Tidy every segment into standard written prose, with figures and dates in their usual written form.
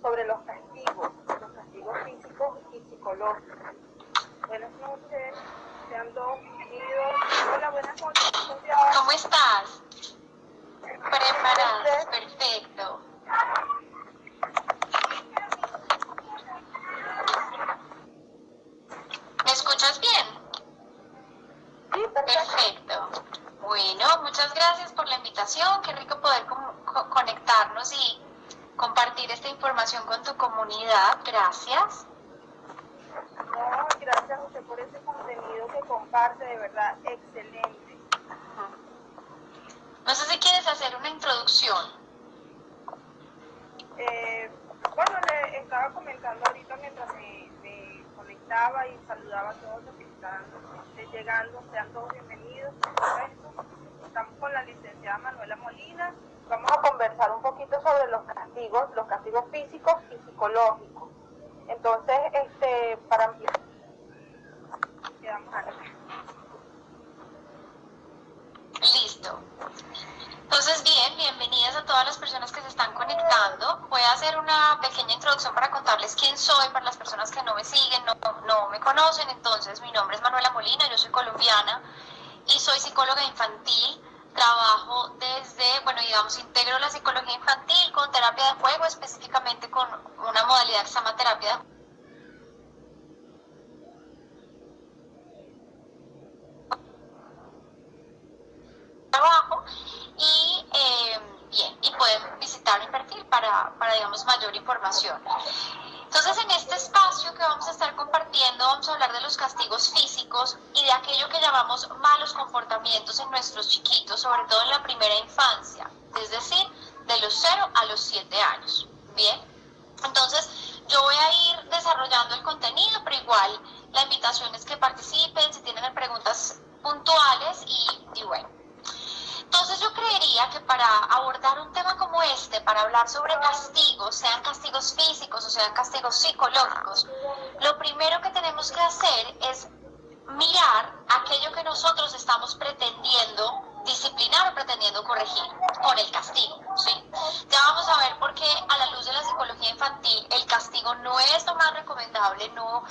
sobre los castigos físicos y psicológicos. Buenas noches, sean todos bienvenidos. Hola, buenas noches, licenciada. ¿Cómo estás? Preparadas, perfecto. ¿Me escuchas bien? Sí, perfecto. Bueno, muchas gracias por la invitación. Qué rico poder conectarnos y compartir esta información con tu comunidad. Gracias. No, gracias a usted por ese contenido que comparte, de verdad, excelente. No sé si quieres hacer una introducción. Bueno, le estaba comentando ahorita mientras me conectaba y saludaba a todos los que están llegando, sean todos bienvenidos. Estamos con la licenciada Manuela Molina. Vamos a conversar un poquito sobre los castigos físicos y psicológicos. Entonces, para mí, quedamos aquí. Listo. Entonces, bienvenidas a todas las personas que se están conectando. Voy a hacer una pequeña introducción para contarles quién soy, para las personas que no me siguen, no me conocen. Entonces, mi nombre es Manuela Molina, yo soy colombiana y soy psicóloga infantil. Trabajo integro la psicología infantil con terapia de juego, específicamente con una modalidad que se llama terapia de juego. Trabajo y pueden visitar mi perfil para digamos mayor información. Entonces, en este espacio que vamos a estar compartiendo vamos a hablar de los castigos físicos y de aquello que llamamos malos comportamientos en nuestros chiquitos, sobre todo en la primera infancia, es decir, de los 0 a los 7 años. Bien, entonces yo voy a ir desarrollando el contenido, pero igual la invitación es que participen si tienen preguntas puntuales y bueno. Entonces yo creería que para abordar un tema como este, para hablar sobre castigos, sean castigos físicos o sean castigos psicológicos, lo primero que tenemos que hacer es mirar aquello que nosotros estamos pretendiendo disciplinar o pretendiendo corregir con el castigo, ¿sí? Ya vamos a ver por qué a la luz de la psicología infantil el castigo no es lo más recomendable, no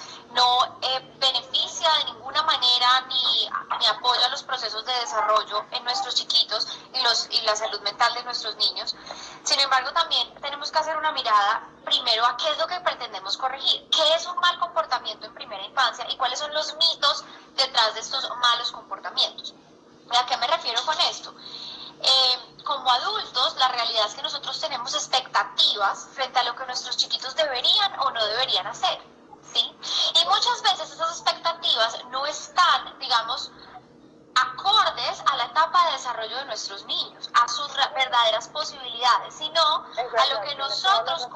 beneficia de ninguna manera ni apoya los procesos de desarrollo en nuestros chiquitos y la salud mental de nuestros niños. Sin embargo, también tenemos que hacer una mirada primero a qué es lo que pretendemos corregir, qué es un mal comportamiento en primera infancia y cuáles son los mitos detrás de estos malos comportamientos. ¿A qué me refiero con esto? Como adultos, la realidad es que nosotros tenemos expectativas frente a lo que nuestros chiquitos deberían o no deberían hacer, ¿sí? Y muchas veces esas expectativas no están, digamos, acordes a la etapa de desarrollo de nuestros niños, a sus verdaderas posibilidades, sino a lo que nosotros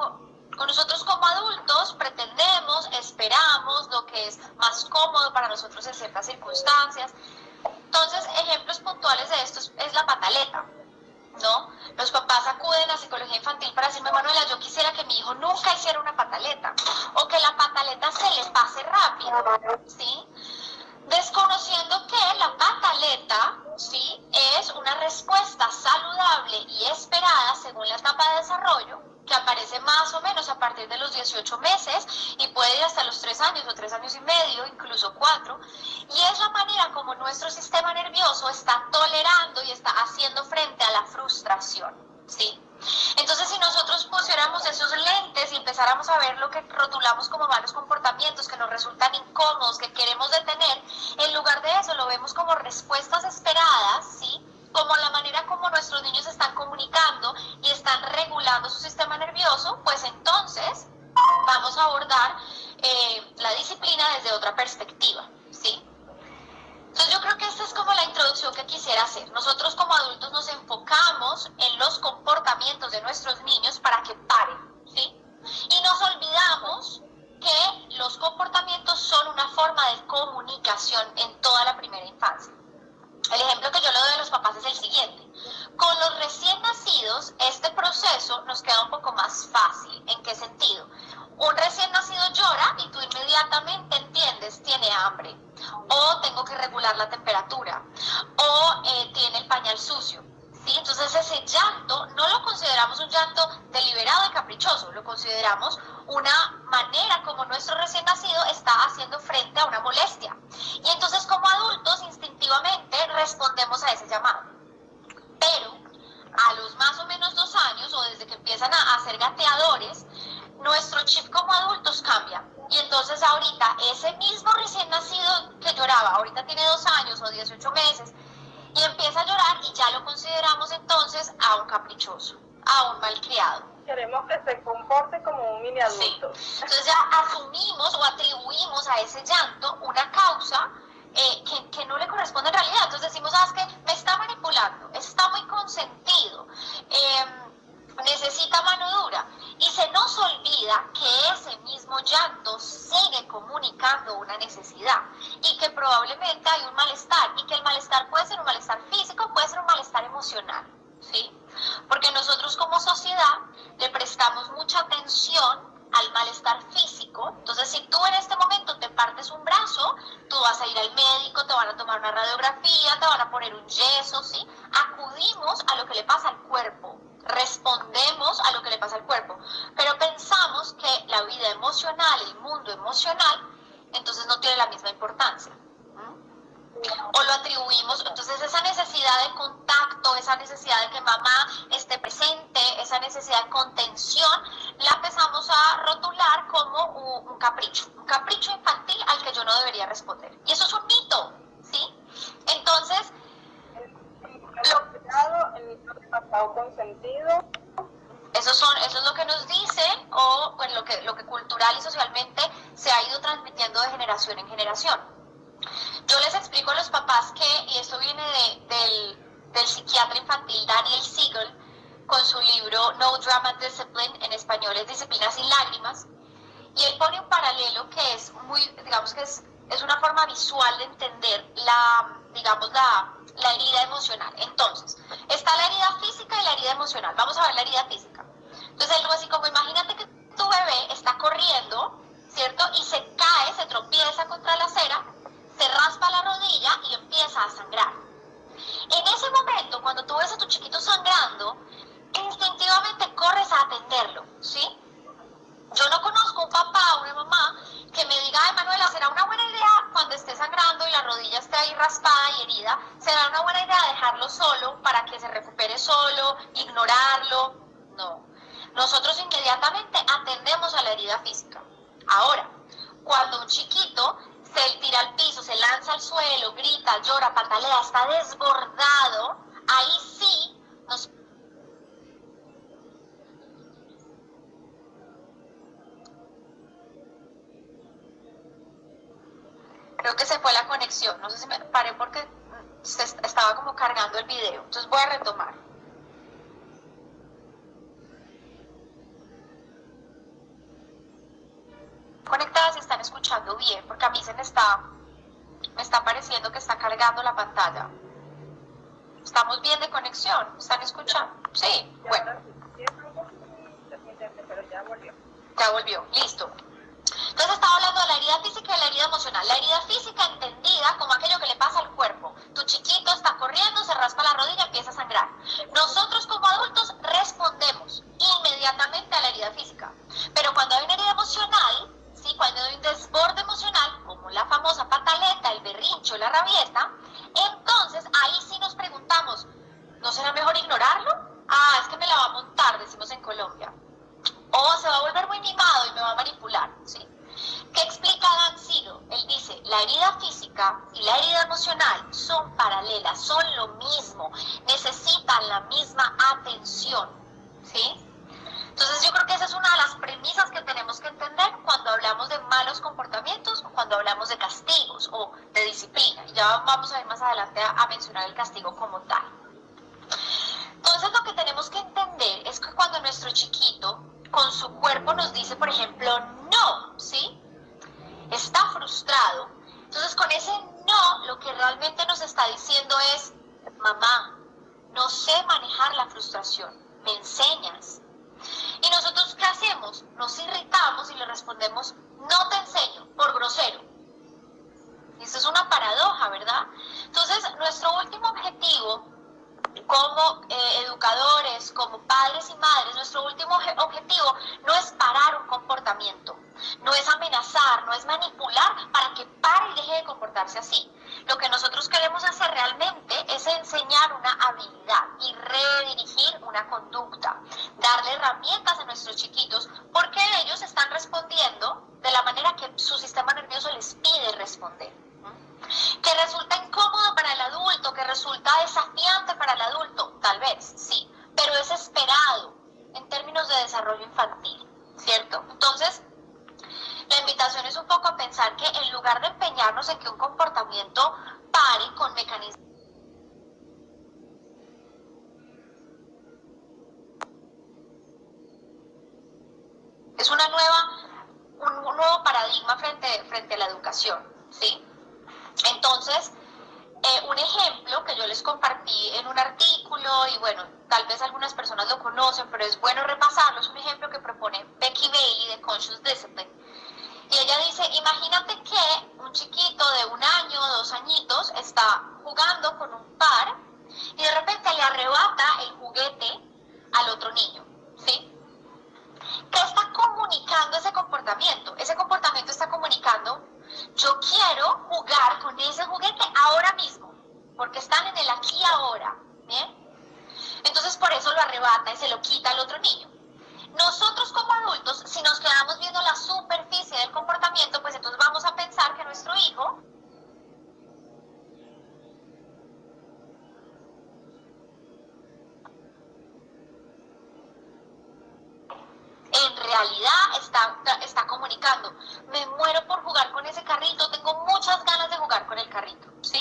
como adultos pretendemos, esperamos, lo que es más cómodo para nosotros en ciertas circunstancias. Entonces, ejemplos puntuales de esto es la pataleta, ¿no? Los papás acuden a psicología infantil para decirme, Manuela, yo quisiera que mi hijo nunca hiciera una pataleta, o que la pataleta se le pase rápido, ¿sí? Desconociendo que la pataleta, ¿sí?, es una respuesta saludable y esperada según la etapa de desarrollo, que aparece más o menos a partir de los 18 meses y puede ir hasta los 3 años o 3 años y medio, incluso 4, y es la manera como nuestro sistema nervioso está tolerando y está haciendo frente a la frustración, ¿sí? Entonces, si nosotros pusiéramos esos lentes y empezáramos a ver lo que rotulamos como malos comportamientos que nos resultan incómodos, que queremos detener, en lugar de eso lo vemos como respuestas esperadas, ¿sí?, como la manera como nuestros niños están comunicando y están regulando su sistema nervioso, pues entonces vamos a abordar la disciplina desde otra perspectiva, ¿sí? Entonces yo creo que esta es como la introducción que quisiera hacer. Nosotros como adultos nos enfocamos en los comportamientos de nuestros niños para que paren, ¿sí? Y nos olvidamos que los comportamientos son una forma de comunicación en toda la primera infancia. El ejemplo que yo le doy a los papás es el siguiente. Con los recién nacidos, este proceso nos queda un poco más fácil. ¿En qué sentido? Un recién nacido llora y tú inmediatamente entiendes, tiene hambre, o tengo que regular la temperatura, o tiene el pañal sucio, ¿sí? Entonces ese llanto no lo consideramos un llanto deliberado y caprichoso, lo consideramos una manera como nuestro recién nacido está haciendo frente a una molestia. Y entonces como adultos instintivamente respondemos a ese llamado. Pero a los más o menos 2 años o desde que empiezan a ser gateadores, nuestro chip como adultos cambia. Y entonces ahorita ese mismo recién nacido que lloraba, ahorita tiene 2 años o 18 meses, y empieza a llorar y ya lo consideramos entonces a un caprichoso, a un malcriado. Queremos que se comporte como un mini adulto. Sí. Entonces ya asumimos o atribuimos a ese llanto una causa que no le corresponde en realidad. Entonces decimos, es que me está manipulando, está muy consentido, necesita mano dura. Y se nos olvida que ese mismo llanto sigue comunicando una necesidad y que probablemente hay un malestar y que el malestar puede ser un malestar físico, puede ser un malestar emocional, ¿sí? Porque nosotros como sociedad le prestamos mucha atención al malestar físico. Entonces si tú en este momento te partes un brazo, tú vas a ir al médico, te van a tomar una radiografía, te van a poner un yeso, ¿sí? Acudimos a lo que le pasa al cuerpo, respondemos a lo que le pasa al cuerpo, pero pensamos que la vida emocional, el mundo emocional, entonces no tiene la misma importancia. O lo atribuimos, entonces esa necesidad de contacto, esa necesidad de que mamá esté presente, esa necesidad de contención, la empezamos a rotular como un capricho infantil al que yo no debería responder. Y eso es un mito, ¿sí? Entonces, el pasado consentido. eso es lo que nos dicen, o bueno, lo que cultural y socialmente se ha ido transmitiendo de generación en generación. Yo les explico a los papás que, y esto viene del psiquiatra infantil Daniel Siegel, con su libro No Drama Discipline, en español es Disciplina sin lágrimas, y él pone un paralelo que es muy, digamos que es una forma visual de entender la herida emocional. Entonces, está la herida física y la herida emocional. Vamos a ver la herida física. Entonces, algo así como, imagínate que tu bebé está corriendo, ¿cierto? Y se cae, se tropieza contra la acera, se raspa la rodilla y empieza a sangrar. En ese momento, cuando tú ves a tu chiquito sangrando, instintivamente corres a atenderlo, ¿sí? Yo no conozco un papá o una mamá que me diga, ay, Manuela, será una buena idea cuando esté sangrando y la rodilla esté ahí raspada y herida, será una buena idea dejarlo solo para que se recupere solo, ignorarlo. No. Nosotros inmediatamente atendemos a la herida física. Ahora, cuando un chiquito se tira al piso, se lanza al suelo, grita, llora, patalea, está desbordado, ahí sí nos... Creo que se fue la conexión, no sé si me paré porque estaba como cargando el video, entonces voy a retomar. Conectadas si están escuchando bien, porque a mí me está pareciendo que está cargando la pantalla. ¿Estamos bien de conexión? ¿Están escuchando? Sí, bueno. Pero ya volvió. Ya volvió, listo. Entonces estaba hablando de la herida física y la herida emocional. La herida física entendida como aquello que le pasa al cuerpo. Tu chiquito está corriendo, se raspa la rodilla, empieza a sangrar. Nosotros como adultos respondemos inmediatamente a la herida física. Pero cuando hay una herida emocional, ¿sí? Cuando hay un desborde emocional, como la famosa pataleta, el berrincho, la rabieta, entonces ahí sí nos preguntamos, ¿no será mejor ignorarlo? Ah, es que me la va a montar, decimos en Colombia. O se va a volver muy mimado y me va a manipular, ¿sí? ¿Qué explica Dan Siegel? Él dice, la herida física y la herida emocional son paralelas, son lo mismo, necesitan la misma atención, ¿sí? Entonces yo creo que esa es una de las premisas que tenemos que entender cuando hablamos de malos comportamientos o cuando hablamos de castigos o de disciplina. Y ya vamos a ir más adelante a mencionar el castigo como tal. Entonces lo que tenemos que entender es que cuando nuestro chiquito con su cuerpo nos dice, por ejemplo, no, ¿sí? Está frustrado. Entonces con ese no, lo que realmente nos está diciendo es, mamá, no sé manejar la frustración, ¿me enseñas? Y nosotros, ¿qué hacemos? Nos irritamos y le respondemos, no te enseño, por grosero. Y esto es una paradoja, ¿verdad? Entonces, nuestro último objetivo como educadores, como padres y madres, nuestro último objetivo no es parar un comportamiento, no es amenazar, no es manipular para que pare y deje de comportarse así. Lo que nosotros queremos hacer realmente es enseñar una habilidad y redirigir una conducta, darle herramientas a nuestros chiquitos porque ellos están respondiendo de la manera que su sistema nervioso les pide responder. ¿Que resulta incómodo para el adulto, que resulta desafiante para el adulto? Tal vez, sí, pero es esperado en términos de desarrollo infantil, ¿cierto? Entonces, la invitación es un poco a pensar que en lugar de empeñarnos en que un comportamiento pare con mecanismos, es un nuevo paradigma frente a la educación, ¿sí? Entonces, un ejemplo que yo les compartí en un artículo, y bueno, tal vez algunas personas lo conocen, pero es bueno repasarlo, es un ejemplo que propone Becky Bailey de Conscious Discipline. Y ella dice, imagínate que un chiquito de 1 año, 2 añitos, está jugando con un par y de repente le arrebata el juguete al otro niño, ¿sí? ¿Qué está comunicando ese comportamiento? Ese comportamiento está comunicando, yo quiero jugar con ese juguete ahora mismo, porque están en el aquí y ahora, ¿bien? Entonces por eso lo arrebata y se lo quita al otro niño. Nosotros como adultos, si nos quedamos viendo la superficie del comportamiento, pues entonces vamos a pensar que nuestro hijo en realidad está comunicando, me muero por jugar con ese carrito, tengo muchas ganas de jugar con el carrito, ¿sí?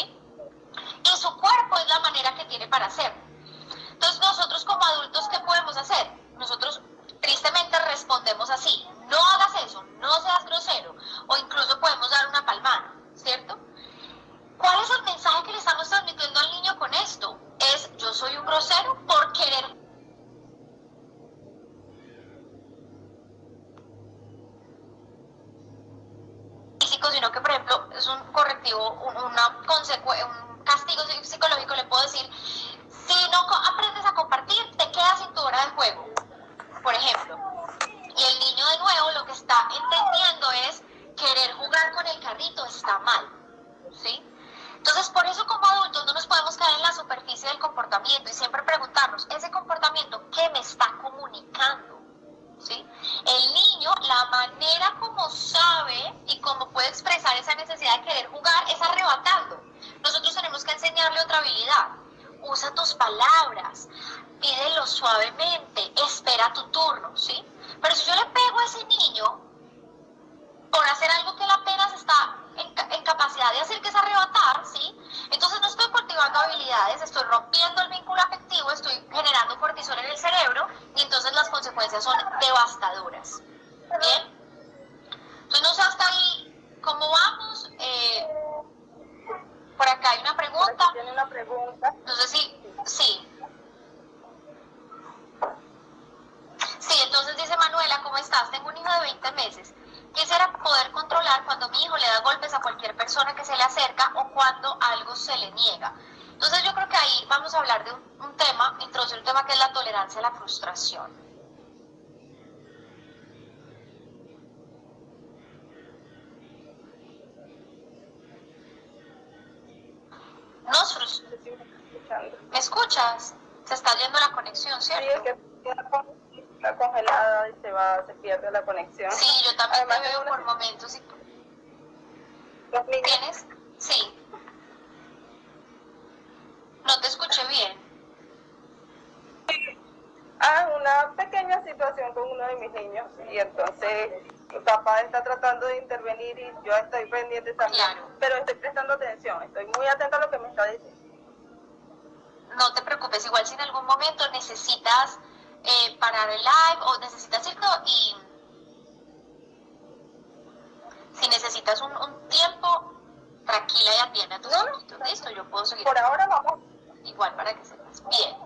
Y su cuerpo es la manera que tiene para hacerlo. Entonces nosotros como adultos, ¿qué podemos hacer? Nosotros tristemente respondemos así, no hagas eso, no seas grosero, o incluso podemos dar una palmada, ¿cierto? ¿Cuál es el mensaje que le estamos transmitiendo al niño con esto? Es, yo soy un grosero por querer físico, sino que por ejemplo es un correctivo, un castigo psicológico, le puedo decir, si no aprendes a compartir, te quedas sin tu hora de juego, por ejemplo. Y el niño de nuevo lo que está entendiendo es querer jugar con el carrito está mal, ¿sí? Entonces por eso como adultos no nos podemos quedar en la superficie del comportamiento y siempre preguntarnos, ese comportamiento, ¿qué me está comunicando? ¿Sí? El niño, la manera como sabe y como puede expresar esa necesidad de querer jugar es arrebatando. Nosotros tenemos que enseñarle otra habilidad. Usa tus palabras, pídelo suavemente, espera tu turno, ¿sí? Pero si yo le pego a ese niño por hacer algo que él apenas está en capacidad de hacer, que es arrebatar, ¿sí? Entonces no estoy cultivando habilidades, estoy rompiendo el vínculo afectivo, estoy generando cortisol en el cerebro y entonces las consecuencias son devastadoras, ¿bien? Entonces no sé hasta ahí cómo vamos. Por acá hay una pregunta. Tiene una pregunta. No sé si, sí. Sí, entonces dice Manuela, ¿cómo estás? Tengo un hijo de 20 meses. Quisiera poder controlar cuando mi hijo le da golpes a cualquier persona que se le acerca o cuando algo se le niega. Entonces yo creo que ahí vamos a hablar de un tema, introducir un tema que es la tolerancia a la frustración. Nos frustra. ¿Me escuchas? Se está yendo la conexión, ¿cierto? Sí, es que está congelada y se pierde la conexión. Sí, yo también Además, te veo por momentos. los niños. ¿Tienes? Sí. No te escuché bien. Una pequeña situación con uno de mis niños y entonces mi papá está tratando de intervenir y yo estoy pendiente también, Claro. pero estoy prestando atención, estoy muy atenta a lo que me está diciendo. No te preocupes, igual si en algún momento necesitas parar el live o necesitas irte y si necesitas un tiempo, tranquila y atiende a tus chiquitos. Listo, yo puedo seguir. Por ahora vamos. Igual para que sepas. Bien.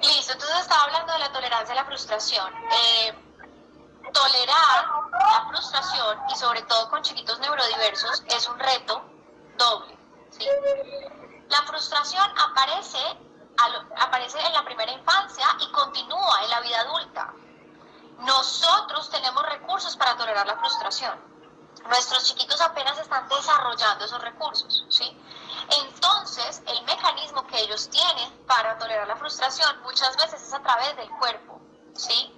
Listo, entonces estaba hablando de la tolerancia a la frustración. Tolerar la frustración y sobre todo con chiquitos neurodiversos es un reto doble, ¿sí? La frustración aparece en la primera infancia y continúa en la vida adulta. Nosotros tenemos recursos para tolerar la frustración. Nuestros chiquitos apenas están desarrollando esos recursos, ¿sí? Entonces, el mecanismo que ellos tienen para tolerar la frustración muchas veces es a través del cuerpo, ¿sí?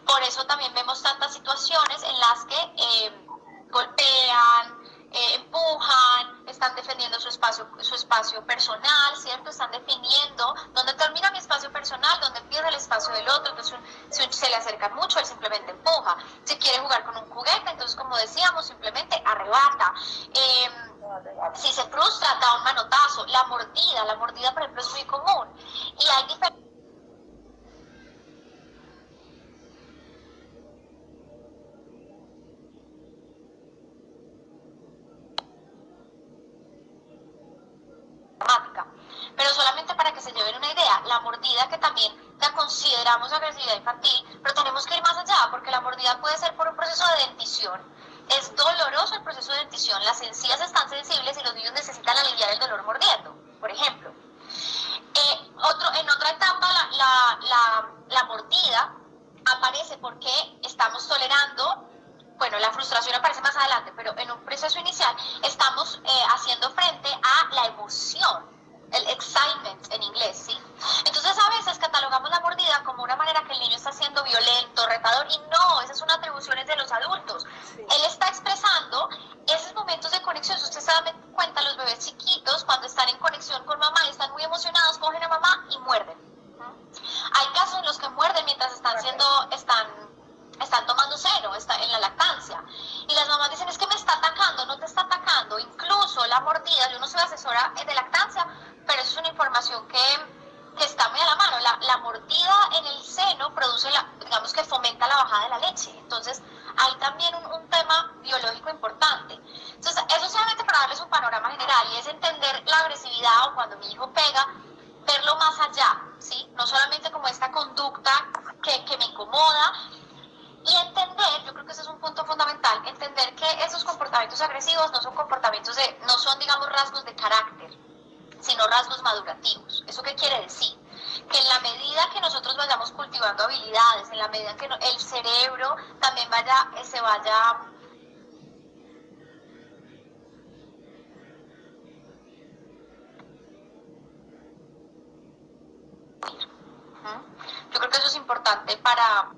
Por eso también vemos tantas situaciones en las que golpean, empujan, están defendiendo su espacio personal, ¿cierto? Están definiendo dónde termina mi espacio personal, dónde empieza el espacio del otro. Entonces, si se le acercan mucho, él simplemente empuja. Si quiere jugar con un juguete, entonces, como decíamos, simplemente arrebata. Si se frustra, da un manotazo. La mordida, por ejemplo, es muy común. Y hay diferentes dramática. Pero solamente para que se lleven una idea, la mordida, que también la consideramos agresividad infantil, pero tenemos que ir más allá, porque la mordida puede ser por un proceso de dentición. Es doloroso el proceso de dentición, las encías están sensibles y los niños necesitan aliviar el dolor mordiendo, por ejemplo. En otra etapa, la mordida aparece porque estamos tolerando, bueno, la frustración aparece más adelante, pero en un proceso inicial estamos haciendo frente a la emoción, el excitement en inglés, ¿sí? Entonces a veces catalogamos la mordida como una manera que el niño está siendo violento, retador, y no, esas son atribuciones de los adultos. Sí. Él está expresando esos momentos de conexión. Si usted se da cuenta, los bebés chiquitos, cuando están en conexión con mamá y están muy emocionados, cogen a mamá y muerden. Hay casos en los que muerden mientras están tomando seno, en la lactancia. Y las mamás dicen, es que me está atacando, no te está atacando. Incluso la mordida, yo no soy asesora de lactancia, pero eso es una información que está muy a la mano. La mordida en el seno produce, digamos que fomenta la bajada de la leche. Entonces, hay también un tema biológico importante. Entonces, eso solamente para darles un panorama general, y es entender la agresividad, o cuando mi hijo pega, verlo más allá, ¿sí? No solamente como esta conducta que me incomoda, y entender, yo creo que ese es un punto fundamental, entender que esos comportamientos agresivos no son, digamos, rasgos de carácter, sino rasgos madurativos. ¿Eso qué quiere decir? Que en la medida que nosotros vayamos cultivando habilidades, en la medida que el cerebro también se vaya yo creo que eso es importante para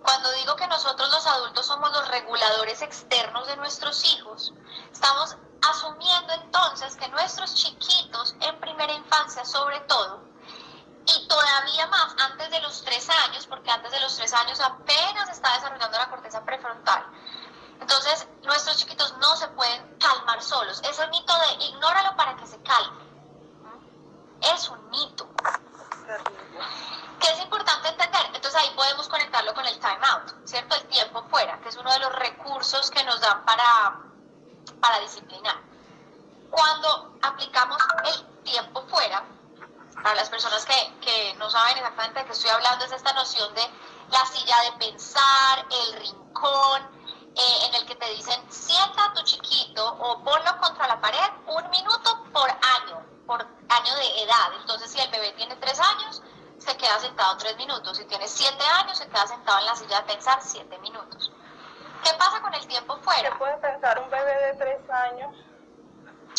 cuando digo que nosotros los adultos somos los reguladores externos de nuestros hijos, estamos asumiendo entonces que nuestros chiquitos en primera infancia sobre todo, y todavía más antes de los 3 años, porque antes de los 3 años apenas está desarrollando la corteza prefrontal. Entonces, nuestros chiquitos no se pueden calmar solos. Ese mito de ignóralo para que se calme es un mito. Que es importante entender. Entonces ahí podemos conectarlo con el time out, ¿cierto? El tiempo fuera, que es uno de los recursos que nos dan para disciplinar. Cuando aplicamos el tiempo fuera, para las personas que no saben exactamente de qué estoy hablando, es esta noción de la silla de pensar, el rincón, en el que te dicen, sienta a tu chiquito o ponlo contra la pared 1 minuto por año de edad. Entonces, si el bebé tiene 3 años, se queda sentado 3 minutos. Si tiene 7 años, se queda sentado en la silla de pensar 7 minutos. ¿Qué pasa con el tiempo fuera? ¿Qué puede pensar un bebé de 3 años?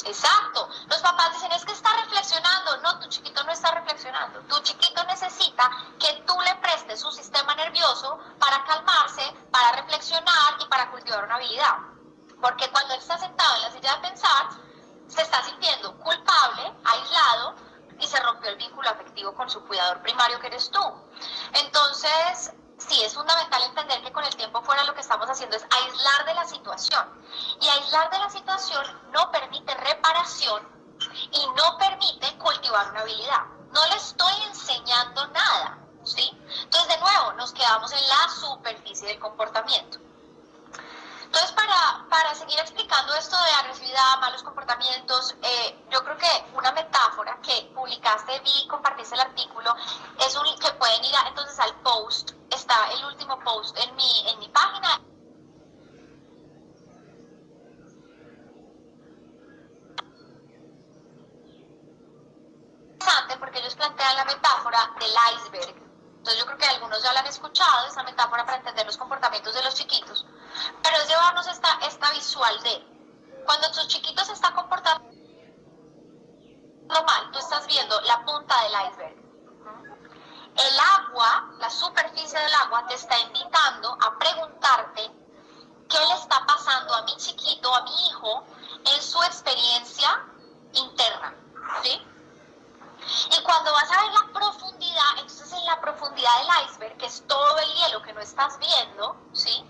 Exacto. Los papás dicen, es que está reflexionando. No, tu chiquito no está reflexionando. Tu chiquito necesita que tú le prestes su sistema nervioso para calmarse, para reflexionar y para cultivar una habilidad. Porque cuando él está sentado en la silla de pensar, se está sintiendo culpable, aislado, y se rompió el vínculo afectivo con su cuidador primario, que eres tú. Entonces, sí, es fundamental entender que con el tiempo fuera lo que estamos haciendo es aislar de la situación. Y aislar de la situación no permite reparación y no permite cultivar una habilidad. No le estoy enseñando nada, ¿sí? Entonces, de nuevo, nos quedamos en la superficie del comportamiento. Entonces, para para seguir explicando esto de agresividad, malos comportamientos, yo creo que una metáfora que publicaste, vi, compartiste el artículo, es un que pueden ir entonces al post, está el último post en mi página. Interesante porque ellos plantean la metáfora del iceberg. Entonces yo creo que algunos ya la han escuchado, esa metáfora para entender los comportamientos de los chiquitos, pero es llevarnos esta visual de cuando tu chiquito se está comportando mal, tú estás viendo la punta del iceberg. El agua, la superficie del agua te está invitando a preguntarte qué le está pasando a mi chiquito, a mi hijo, en su experiencia interna, ¿sí? Y cuando vas a ver la profundidad, entonces en la profundidad del iceberg, que es todo el hielo que no estás viendo, ¿sí?,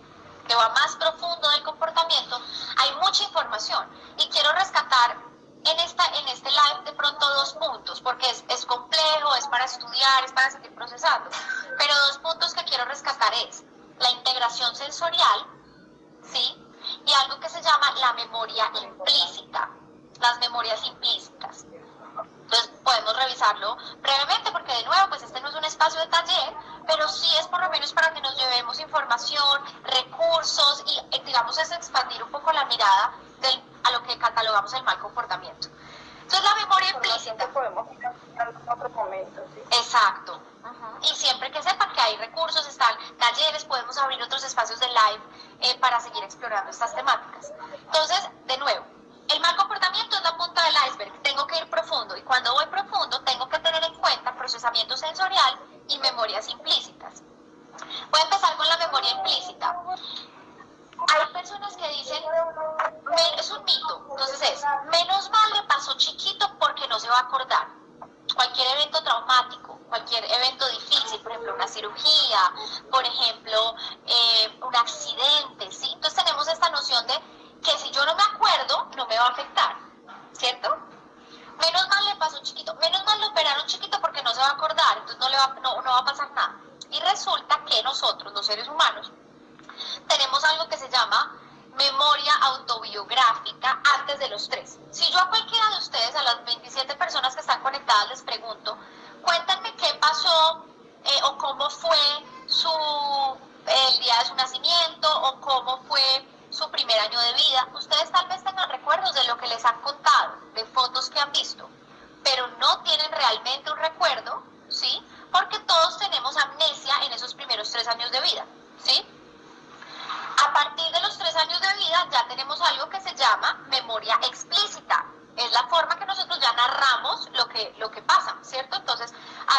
que va más profundo del comportamiento, hay mucha información. Y quiero rescatar en este live de pronto 2 puntos, porque es complejo, es para estudiar, es para seguir procesando. Pero 2 puntos que quiero rescatar es la integración sensorial, ¿sí?, y algo que se llama la memoria implícita, las memorias implícitas. Entonces podemos revisarlo brevemente porque de nuevo pues este no es un espacio de taller, pero sí es por lo menos para que nos llevemos información, recursos y digamos es expandir un poco la mirada a lo que catalogamos el mal comportamiento. Entonces la memoria implícita. Podemos en otro momento, ¿sí? Exacto. Y siempre que sepan que hay recursos, están talleres, podemos abrir otros espacios de live para seguir explorando estas temáticas. Entonces, de nuevo, el mal comportamiento es la punta del iceberg, tengo que ir profundo y cuando voy profundo tengo que tener en cuenta procesamiento sensorial y memorias implícitas. Voy a empezar con la memoria implícita. Hay personas que dicen, es un mito, entonces es, menos mal le pasó chiquito porque no se va a acordar. Cualquier evento traumático, cualquier evento difícil, por ejemplo una cirugía, por ejemplo un accidente, ¿sí? Entonces tenemos esta noción de que si yo no me acuerdo, no me va a afectar, ¿cierto? Menos mal le pasó chiquito, menos mal lo operaron chiquito porque no se va a acordar, entonces no va a pasar nada. Y resulta que nosotros, los seres humanos, tenemos algo que se llama memoria autobiográfica antes de los 3. Si yo a cualquiera de ustedes, a las 27 personas que están conectadas, les pregunto, cuéntenme qué pasó o cómo fue el día de su nacimiento o cómo fue su primer año de vida, ustedes tal vez tengan recuerdos de lo que les han contado, de fotos que han visto, pero no tienen realmente un recuerdo, ¿sí? Porque todos tenemos amnesia en esos primeros 3 años de vida, ¿sí? A partir de los 3 años de vida ya tenemos algo que se llama memoria explícita. Es la forma que nosotros ya narramos lo que pasa, ¿cierto? Entonces,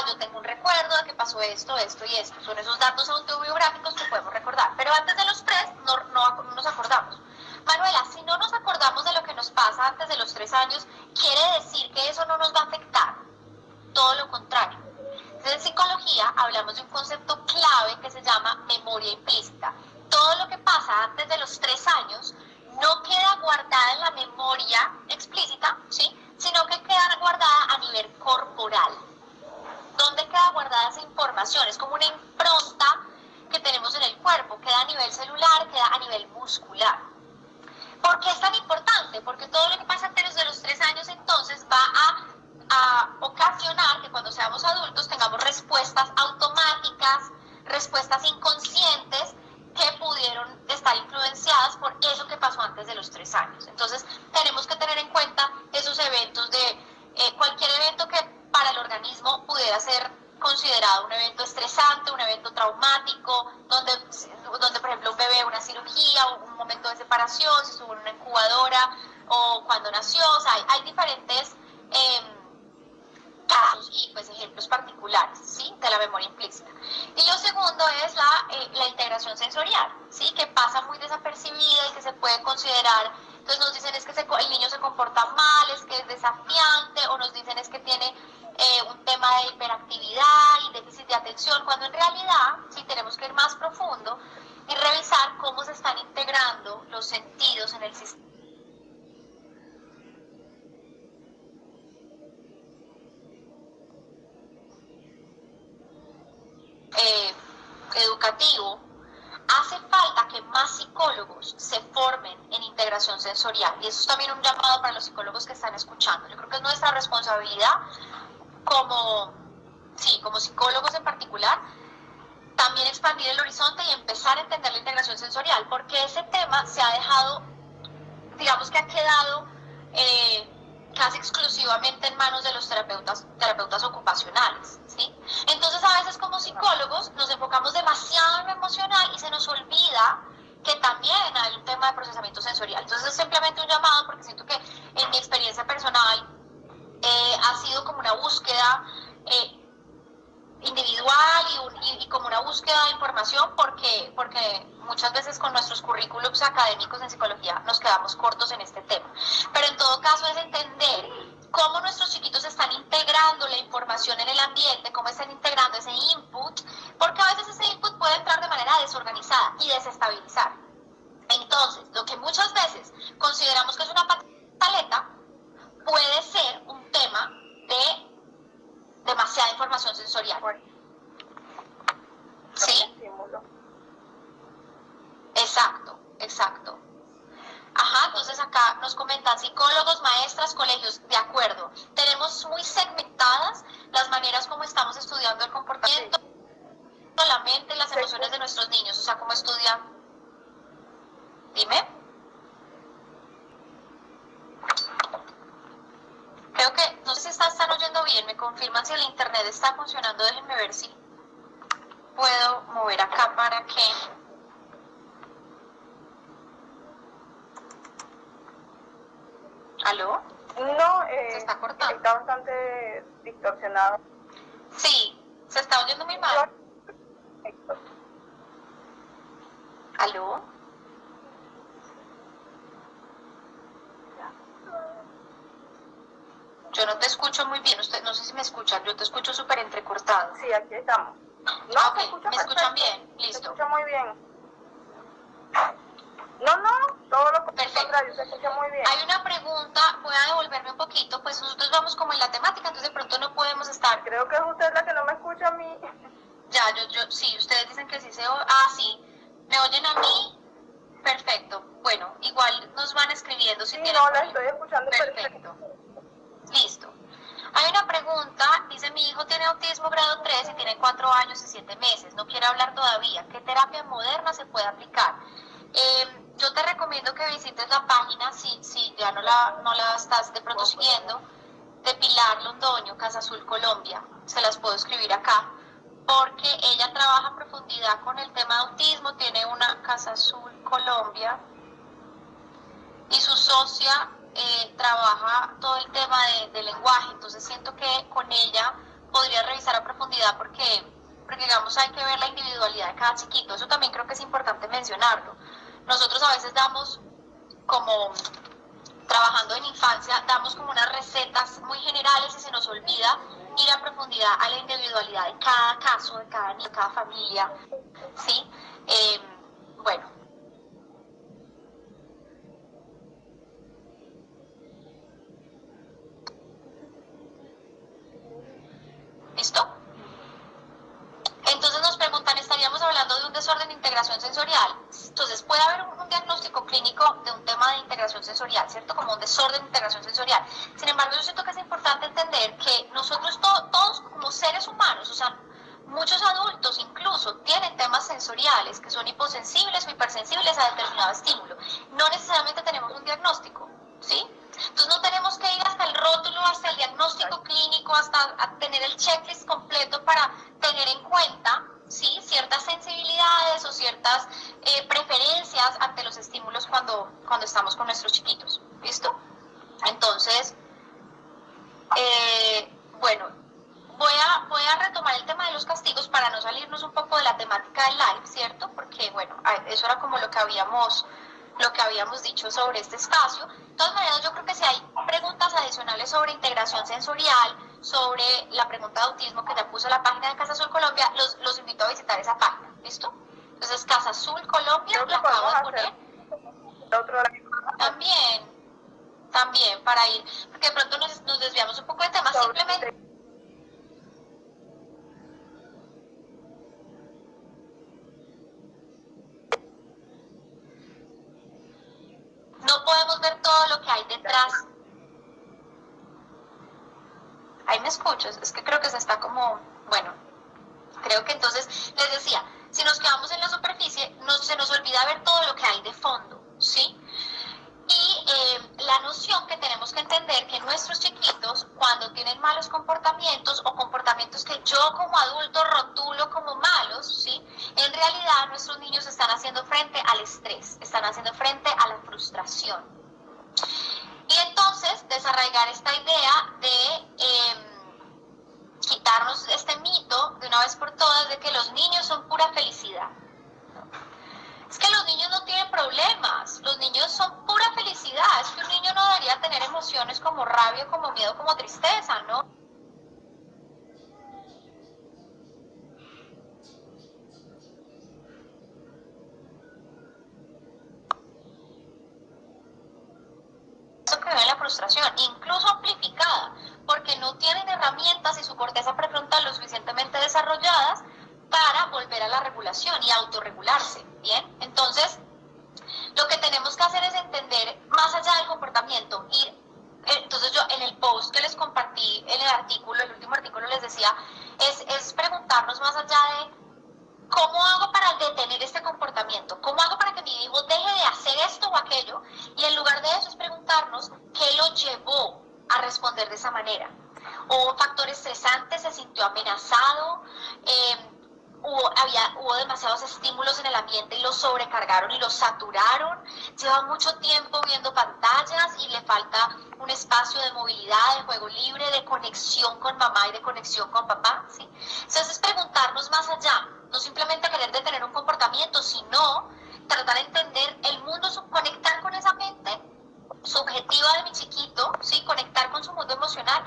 yo tengo un recuerdo de que pasó esto, esto y esto. Son esos datos autobiográficos que podemos recordar. Pero antes de los 3 no nos acordamos. Manuela, si no nos acordamos de lo que nos pasa antes de los 3 años, ¿quiere decir que eso no nos va a afectar? Todo lo contrario. Entonces, en psicología hablamos de un concepto clave que se llama memoria implícita. Todo lo que pasa antes de los 3 años no queda guardada en la memoria explícita, ¿sí?, sino que queda guardada a nivel corporal. ¿Dónde queda guardada esa información? Es como una impronta que tenemos en el cuerpo, queda a nivel celular, queda a nivel muscular. ¿Por qué es tan importante? Porque todo lo que pasa antes de los 3 años entonces va a ocasionar que cuando seamos adultos tengamos respuestas automáticas, respuestas inconscientes que pudieron estar influenciadas por eso que pasó antes de los 3 años. Entonces tenemos que tener en cuenta esos eventos de cualquier evento que para el organismo pudiera ser considerado un evento estresante, un evento traumático, donde por ejemplo un bebé, una cirugía, un momento de separación, si estuvo en una incubadora o cuando nació, o sea, hay diferentes casos y pues ejemplos particulares, ¿sí?, de la memoria implícita. Y lo segundo es la integración sensorial, ¿sí?, que pasa muy desapercibida y que se puede considerar. Entonces nos dicen es que el niño se comporta mal, es que es desafiante, o nos dicen es que tiene un tema de hiperactividad y déficit de atención, cuando en realidad sí tenemos que ir más profundo y revisar cómo se están integrando los sentidos en el sistema educativo hace falta que más psicólogos se formen en integración sensorial, y eso es también un llamado para los psicólogos que están escuchando. Yo creo que es nuestra responsabilidad como psicólogos en particular, también expandir el horizonte y empezar a entender la integración sensorial, porque ese tema se ha dejado, digamos que ha quedado casi exclusivamente en manos de los terapeutas ocupacionales, ¿sí? Entonces a veces como psicólogos nos enfocamos demasiado en lo emocional y se nos olvida que también hay un tema de procesamiento sensorial. Entonces es simplemente un llamado, porque siento que en mi experiencia personal ha sido como una búsqueda individual y como una búsqueda de información, porque muchas veces con nuestros currículums académicos en psicología nos quedamos cortos en este tema. Pero en todo caso es entender cómo nuestros chiquitos están integrando la información en el ambiente, cómo están integrando ese input, porque a veces ese input puede entrar de manera desorganizada y desestabilizar. Entonces, lo que muchas veces consideramos que es una pataleta puede ser un tema de demasiada información sensorial. ¿Sí? Exacto. Ajá, entonces acá nos comentan psicólogos, maestras, colegios, de acuerdo. Tenemos muy segmentadas las maneras como estamos estudiando el comportamiento, la mente, las emociones de nuestros niños, o sea, cómo estudian. Dime. Creo que, no sé si están oyendo bien, me confirman si el internet está funcionando, déjenme ver si puedo mover acá para que... ¿Aló? No, ¿Se está cortando? está bastante distorsionado. Sí, se está oyendo muy mal. ¿Aló? Yo no te escucho muy bien, usted no sé si me escuchan, yo te escucho súper entrecortado. Sí, aquí estamos. No, Ok, se escucha ¿me perfecto. escuchan bien? Se Listo. escucha muy bien. No, todo lo Perfecto. contrario, se escucha muy bien. Hay una pregunta, voy a devolverme un poquito, pues nosotros vamos como en la temática, entonces de pronto no podemos estar... Creo que es usted la que no me escucha a mí. Ya, sí, ustedes dicen que sí se oye. Ah, sí, ¿me oyen a mí? Perfecto. Bueno, igual nos van escribiendo si Sí, tienen no, la problemas. estoy escuchando Perfecto. Listo. Hay una pregunta, dice: mi hijo tiene autismo grado 3 y tiene 4 años y 7 meses, no quiere hablar todavía. ¿Qué terapia moderna se puede aplicar? Yo te recomiendo que visites la página, si ya no la estás de pronto siguiendo, de Pilar Londoño, Casa Azul Colombia. Se las puedo escribir acá, porque ella trabaja a profundidad con el tema de autismo, tiene una Casa Azul Colombia, y su socia trabaja todo el tema de lenguaje, entonces siento que con ella podría revisar a profundidad, porque digamos hay que ver la individualidad de cada chiquito, eso también creo que es importante mencionarlo. Nosotros a veces damos como, trabajando en infancia, damos como unas recetas muy generales y se nos olvida ir a profundidad a la individualidad de cada caso, de cada niño, de cada familia, ¿sí? Bueno. ¿Listo? Entonces nos preguntan, ¿estaríamos hablando de un desorden de integración sensorial? Entonces puede haber un diagnóstico clínico de un tema de integración sensorial, ¿cierto? Como un desorden de integración sensorial. Sin embargo, yo siento que es importante entender que nosotros todos como seres humanos, o sea, muchos adultos incluso tienen temas sensoriales que son hiposensibles o hipersensibles a determinado estímulo. No necesariamente tenemos un diagnóstico, ¿sí? Entonces no tenemos que ir hasta el rótulo, hasta el diagnóstico clínico, hasta tener el checklist completo para tener en cuenta, ¿sí?, ciertas sensibilidades o ciertas preferencias ante los estímulos cuando estamos con nuestros chiquitos. ¿Listo? Entonces, bueno, voy a retomar el tema de los castigos para no salirnos un poco de la temática del live, ¿cierto? Porque, bueno, eso era como lo que habíamos dicho sobre este espacio. De todas maneras, yo creo que si hay preguntas adicionales sobre integración sensorial, sobre la pregunta de autismo que ya puso la página de Casa Azul Colombia, los invito a visitar esa página, ¿listo? Entonces, Casa Azul Colombia, la acabo de poner. También, para ir, porque de pronto nos desviamos un poco de tema, simplemente... podemos ver todo lo que hay detrás. Ahí me escuchas, es que creo que se está como, bueno, creo que entonces les decía, si nos quedamos en la superficie, se nos olvida ver todo lo que hay de fondo, ¿sí? Y la noción que tenemos que entender que nuestros chiquitos, cuando tienen malos comportamientos o comportamientos que yo como adulto rotulo como malos, ¿sí? En realidad nuestros niños están haciendo frente al estrés, están haciendo frente a la frustración. Y entonces desarraigar esta idea de quitarnos este mito de una vez por todas de que los niños son pura felicidad. Es que los niños no tienen problemas, los niños son pura felicidad, es que un niño no debería tener emociones como rabia, como miedo, como tristeza, ¿no? Eso que ve la frustración, incluso amplificada, porque no tienen herramientas y su corteza prefrontal lo suficientemente desarrolladas para volver a la regulación y autorregularse, ¿bien? Entonces, lo que tenemos que hacer es entender más allá del comportamiento. Y entonces yo en el post que les compartí, en el artículo, el último artículo les decía, es preguntarnos más allá de cómo hago para detener este comportamiento, cómo hago para que mi hijo deje de hacer esto o aquello, y en lugar de eso es preguntarnos qué lo llevó a responder de esa manera. Hubo un factor estresante, se sintió amenazado, hubo demasiados estímulos en el ambiente y lo sobrecargaron y lo saturaron, lleva mucho tiempo viendo pantallas y le falta un espacio de movilidad, de juego libre, de conexión con mamá y de conexión con papá, ¿sí? Entonces preguntarnos más allá, no simplemente querer detener un comportamiento, sino tratar de entender el mundo, conectar con esa mente subjetiva de mi chiquito, ¿sí? Conectar con su mundo emocional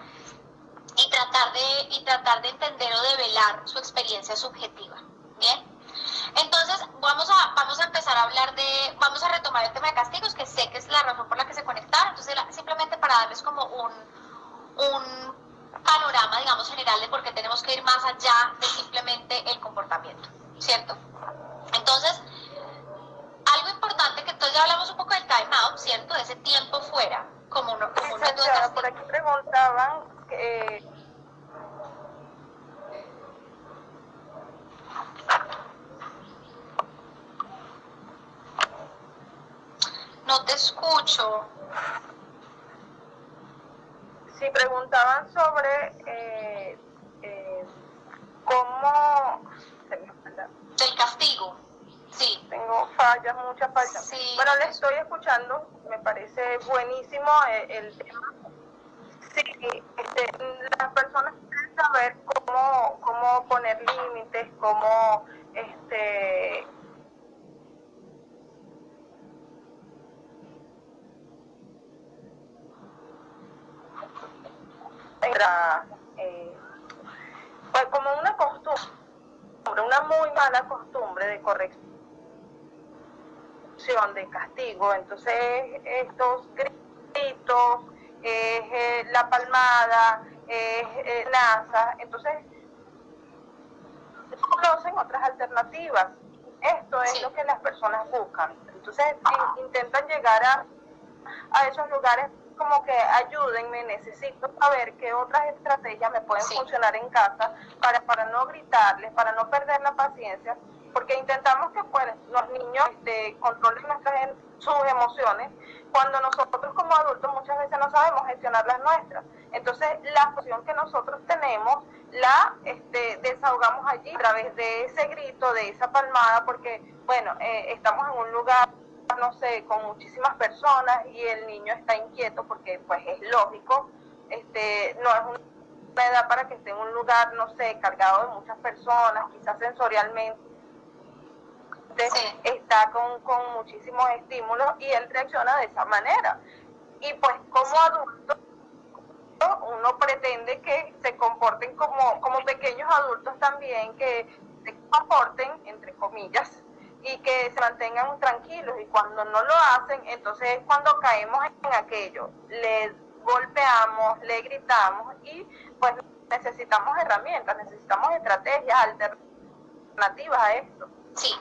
y tratar de entender o de velar su experiencia subjetiva. ¿Bien? Entonces, vamos a empezar a hablar vamos a retomar el tema de castigos, que sé que es la razón por la que se conectaron, entonces simplemente para darles como un panorama, digamos, general de por qué tenemos que ir más allá de simplemente el comportamiento, ¿cierto? Entonces, algo importante que entonces ya hablamos un poco del time out, ¿cierto? De ese tiempo fuera, como un método de castigo. Por aquí preguntaban No te escucho. si preguntaban sobre cómo Del castigo, sí. tengo fallas, muchas fallas. Sí. Bueno, les estoy escuchando, me parece buenísimo el tema. Sí, las personas quieren saber cómo poner límites, cómo pues como una costumbre, una muy mala costumbre de corrección, de castigo. Entonces estos gritos, la palmada, NASA, entonces conocen otras alternativas. Esto es lo que las personas buscan. Entonces intentan llegar a esos lugares como que ayúdenme, necesito saber qué otras estrategias me pueden funcionar en casa para no gritarles, para no perder la paciencia, porque intentamos que pues, los niños controlen sus emociones, cuando nosotros como adultos muchas veces no sabemos gestionar las nuestras. Entonces la función que nosotros tenemos la desahogamos allí a través de ese grito, de esa palmada, porque bueno, estamos en un lugar, no sé, con muchísimas personas y el niño está inquieto porque pues es lógico, no es una edad para que esté en un lugar, no sé, cargado de muchas personas, quizás sensorialmente está con muchísimos estímulos y él reacciona de esa manera. Y pues como adulto uno pretende que se comporten como pequeños adultos también, que se comporten, entre comillas, y que se mantengan tranquilos, y cuando no lo hacen, entonces es cuando caemos en aquello, le golpeamos, le gritamos, y pues necesitamos herramientas, necesitamos estrategias alternativas a esto. Sí,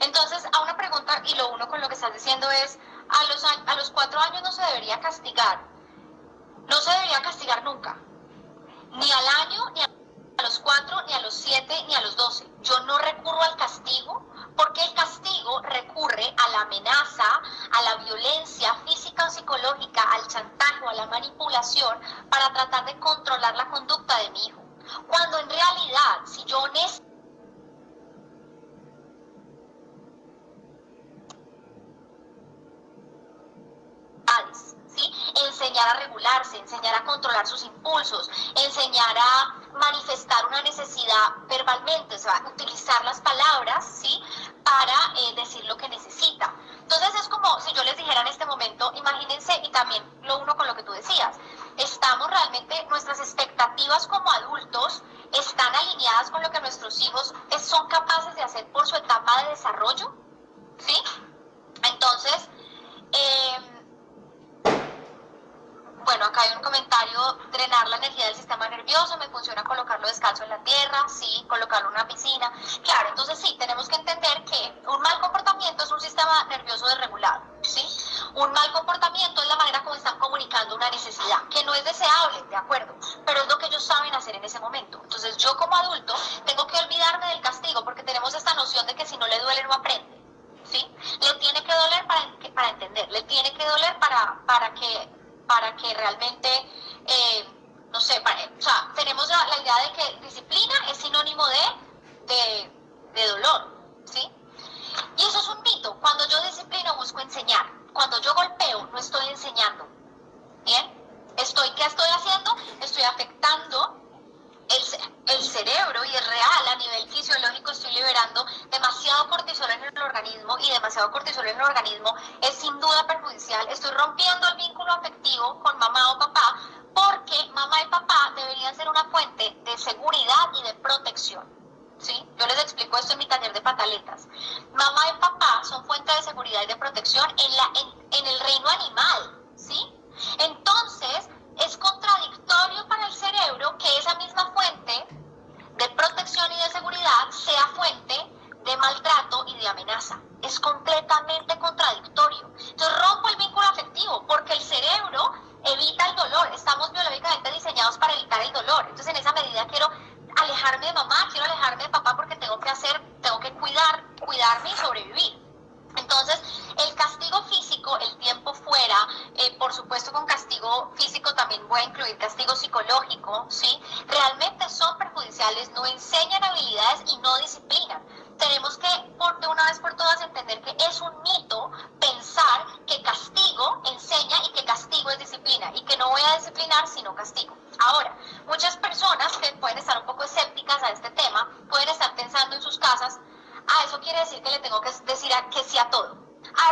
entonces a una pregunta, y lo uno con lo que estás diciendo es, a los 4 años no se debería castigar. No se debería castigar nunca. Ni al año, ni a los 4, ni a los 7, ni a los 12. Yo no recurro al castigo porque el castigo recurre a la amenaza, a la violencia física o psicológica, al chantaje o a la manipulación para tratar de controlar la conducta de mi hijo. Cuando en realidad, si yo honestamente ¿sí? Enseñar a regularse, enseñar a controlar sus impulsos, enseñar a manifestar una necesidad verbalmente, o sea, utilizar las palabras, ¿sí? Para decir lo que necesita. Entonces es como si yo les dijera en este momento, imagínense, y también lo uno con lo que tú decías, estamos realmente, nuestras expectativas como adultos están alineadas con lo que nuestros hijos son capaces de hacer por su etapa de desarrollo, ¿sí? Entonces, bueno, acá hay un comentario, drenar la energía del sistema nervioso, me funciona colocarlo descalzo en la tierra, sí, colocarlo en una piscina. Claro, entonces sí, tenemos que entender que un mal comportamiento es un sistema nervioso desregulado, ¿sí? Un mal comportamiento es la manera como están comunicando una necesidad, que no es deseable, de acuerdo, pero es lo que ellos saben hacer en ese momento. Entonces yo como adulto tengo que olvidarme del castigo porque tenemos esta noción de que si no le duele no aprende, ¿sí? Le tiene que doler para entender, le tiene que doler para que realmente, no sé, o sea, tenemos la idea de que disciplina es sinónimo de dolor, ¿sí? Y eso es un mito. Cuando yo disciplino busco enseñar. Cuando yo golpeo no estoy enseñando, ¿bien? ¿Qué estoy haciendo? Estoy afectando el cerebro y es real, a nivel fisiológico estoy liberando demasiado cortisol en el organismo y demasiado cortisol en el organismo es sin duda perjudicial. Estoy rompiendo el vínculo afectivo con mamá o papá porque mamá y papá deberían ser una fuente de seguridad y de protección, ¿sí? Yo les explico esto en mi taller de pataletas. Mamá y papá son fuente de seguridad y de protección en el reino animal, ¿sí? Entonces, es contradictorio para el cerebro que esa misma fuente de protección y de seguridad sea fuente de maltrato y de amenaza. Es completamente contradictorio. Entonces rompo el vínculo afectivo porque el cerebro evita el dolor. Estamos biológicamente diseñados para evitar el dolor. Entonces en esa medida quiero alejarme de mamá, quiero alejarme de papá porque tengo que cuidarme y sobrevivir. Entonces, el castigo físico, el tiempo fuera, por supuesto con castigo físico también voy a incluir castigo psicológico, ¿sí? Realmente son perjudiciales, no enseñan habilidades y no disciplinan. Tenemos que, de una vez por todas, entender que es un mito pensar que castigo enseña y que castigo es disciplina y que no voy a disciplinar si no castigo. Ahora, muchas personas que pueden estar un poco escépticas a este tema, pueden estar pensando en sus casas, eso quiere decir que le tengo que decir que sí a todo.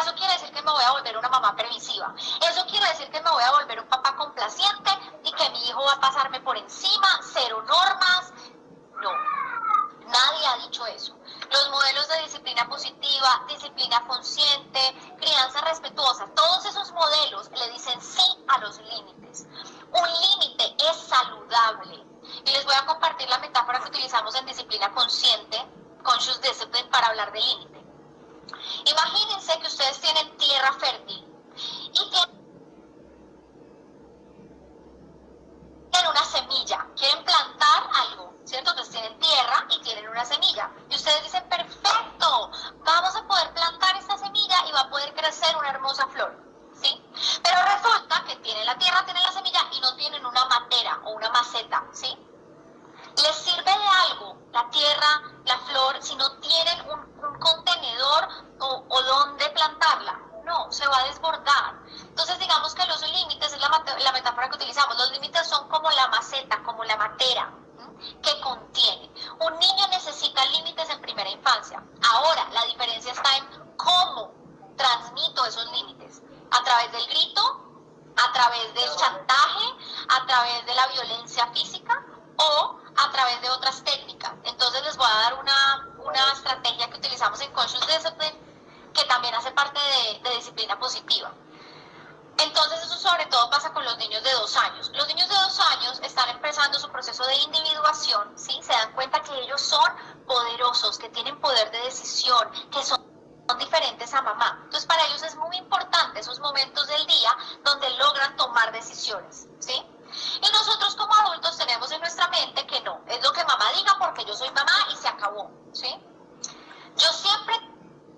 Eso quiere decir que me voy a volver una mamá permisiva. Eso quiere decir que me voy a volver un papá complaciente y que mi hijo va a pasarme por encima, cero normas. No, nadie ha dicho eso. Los modelos de disciplina positiva, disciplina consciente, crianza respetuosa, todos esos modelos le dicen sí a los límites. Un límite es saludable. Y les voy a compartir la metáfora que utilizamos en disciplina consciente, Conscious Discipline, para hablar de límite. Imagínense que ustedes tienen tierra fértil y tienen una semilla, quieren plantar algo, ¿cierto? Entonces tienen tierra y tienen una semilla. Y ustedes dicen, perfecto, vamos a poder plantar esta semilla y va a poder crecer una hermosa flor, ¿sí? Pero resulta que tienen la tierra, tienen la semilla y no tienen una matera o una maceta, ¿sí? ¿Les sirve de algo la tierra, la flor, si no tienen un contenedor o dónde plantarla? No, se va a desbordar. Entonces digamos que los límites, es la metáfora que utilizamos, los límites son como la maceta, como la matera, ¿sí? Que contiene. Un niño necesita límites en primera infancia. Ahora, la diferencia está en cómo transmito esos límites. A través del grito, a través del chantaje, a través de la violencia física o a través de otras técnicas. Entonces les voy a dar una estrategia que utilizamos en Conscious Discipline que también hace parte de disciplina positiva. Entonces eso sobre todo pasa con los niños de 2 años. Los niños de 2 años están empezando su proceso de individuación, ¿sí? Se dan cuenta que ellos son poderosos, que tienen poder de decisión, que son diferentes a mamá. Entonces para ellos es muy importante esos momentos del día donde logran tomar decisiones, ¿sí? Y nosotros como adultos tenemos en nuestra mente que no, es lo que mamá diga porque yo soy mamá y se acabó, ¿sí? Yo siempre